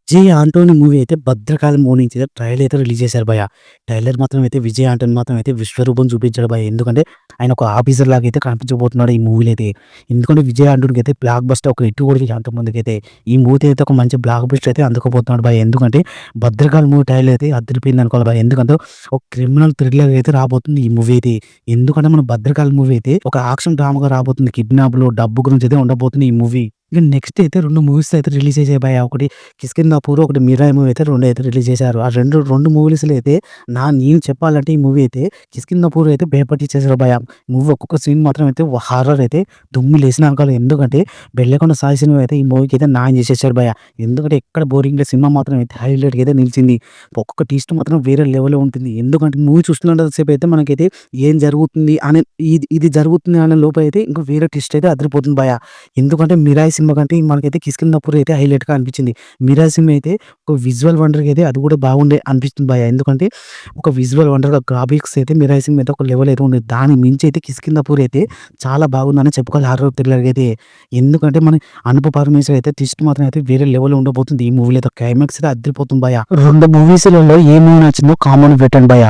Vijay Antony movie అయితే 'Bhadrakali' movie నుంచి trailer అయితే రిలీజ్ చేశారు భయ్య. ట్రైలర్ మాత్రం అయితే విజయ్ ఆంటోని మాత్రం అయితే విశ్వరూపం చూపించాడు భయ్య. ఎందుకంటే ఆయన ఒక ఆఫీసర్ లాగా అయితే కనిపించబోతున్నాడు ఈ మూవీలో అయితే. ఎందుకంటే విజయ్ ఆంటోనికి అయితే బ్లాక్ బస్టర్ ఒక హిట్ కూడా అంతకుముందుకైతే ఈ మూవీ అయితే ఒక మంచి బ్లాక్ బస్టర్ అయితే అందుకోబోతున్నాడు భయ్య. ఎందుకంటే 'భద్రకాళి' మూవీ ట్రైలర్ అయితే అదిరిపోయింది అనుకోవాలి భయ్య. ఎందుకంటే ఒక క్రిమినల్ థ్రిల్లర్ అయితే రాబోతుంది ఈ మూవీ అయితే. ఎందుకంటే మన 'భద్రకాళి' మూవీ అయితే ఒక యాక్షన్ డ్రామాగా రాబోతుంది. కిడ్నాప్‌లు, డబ్బు గురించి అయితే ఉండబోతుంది ఈ మూవీ. ఇక నెక్స్ట్ అయితే 2 మూవీస్ అయితే రిలీజ్ చేసాయి భయ్య. ఒకటి 'కిష్కింధాపూర్', ఒకటి 'మిరాయి' మూవీ అయితే 2 అయితే రిలీజ్ చేశారు. ఆ రెండు మూవీస్‌లో అయితే నేను చెప్పాలంటే ఈ మూవీ అయితే 'కిష్కింధాపూర్' అయితే భయపట్టించేసారు భయ్య. మూవీ ఒక్కొక్క సీన్ మాత్రం అయితే హారర్ అయితే దుమ్ము లేసింది అనుకోవాలి. ఎందుకంటే 'బెల్లికొండ సాయి' సినిమా అయితే ఈ మూవీకి అయితే న్యాయం చేసేసాడు భయ్య. ఎందుకంటే ఎక్కడ బోరింగ్ లేదు. సినిమా మాత్రం అయితే హైలైట్‌గా అయితే నిలిచింది. ఒక్కొక్క ట్విస్ట్ మాత్రం వేరే లెవెల్‌లో ఉంటుంది. ఎందుకంటే మూవీ చూస్తున్నంత సేపు అయితే మనకైతే ఏం జరుగుతుంది అనే ఇది జరుగుతుంది అనే లోపు అయితే ఇంకో వేరే ట్విస్ట్ అయితే అదిరిపోతుంది భయ్య. ఎందుకంటే 'మిరాయి' సినిమా కంటే మనకైతే 'కిష్కింధాపూర్' అయితే హైలైట్‌గా అనిపించింది. 'మిరాయి' సినిమా అయితే ఒక విజువల్ వండర్‌గా అయితే అది కూడా బాగుండే అనిపిస్తుంది భయ్య. ఎందుకంటే ఒక విజువల్ వండర్‌గా గ్రాఫిక్స్ అయితే 'మిరాయి' సినిమా అయితే ఒక లెవెల్ అయితే ఉంది. దాని మించి అయితే 'కిష్కింధాపూర్' అయితే చాలా బాగుందని చెప్పుకోవాలి హారర్ థ్రిల్లర్‌గా అయితే. ఎందుకంటే మన 'అనుప పరమేశ్వర్' అయితే ట్విస్ట్ మాత్రం అయితే వేరే లెవెల్‌లో ఉండబోతుంది ఈ మూవీలో అయితే. క్లైమాక్స్ అయితే అదిరిపోతుంది భయ్య. 2 మూవీస్‌లలో ఏ మూవీ నచ్చిందో కామెంట్ పెట్టండి భయ్య.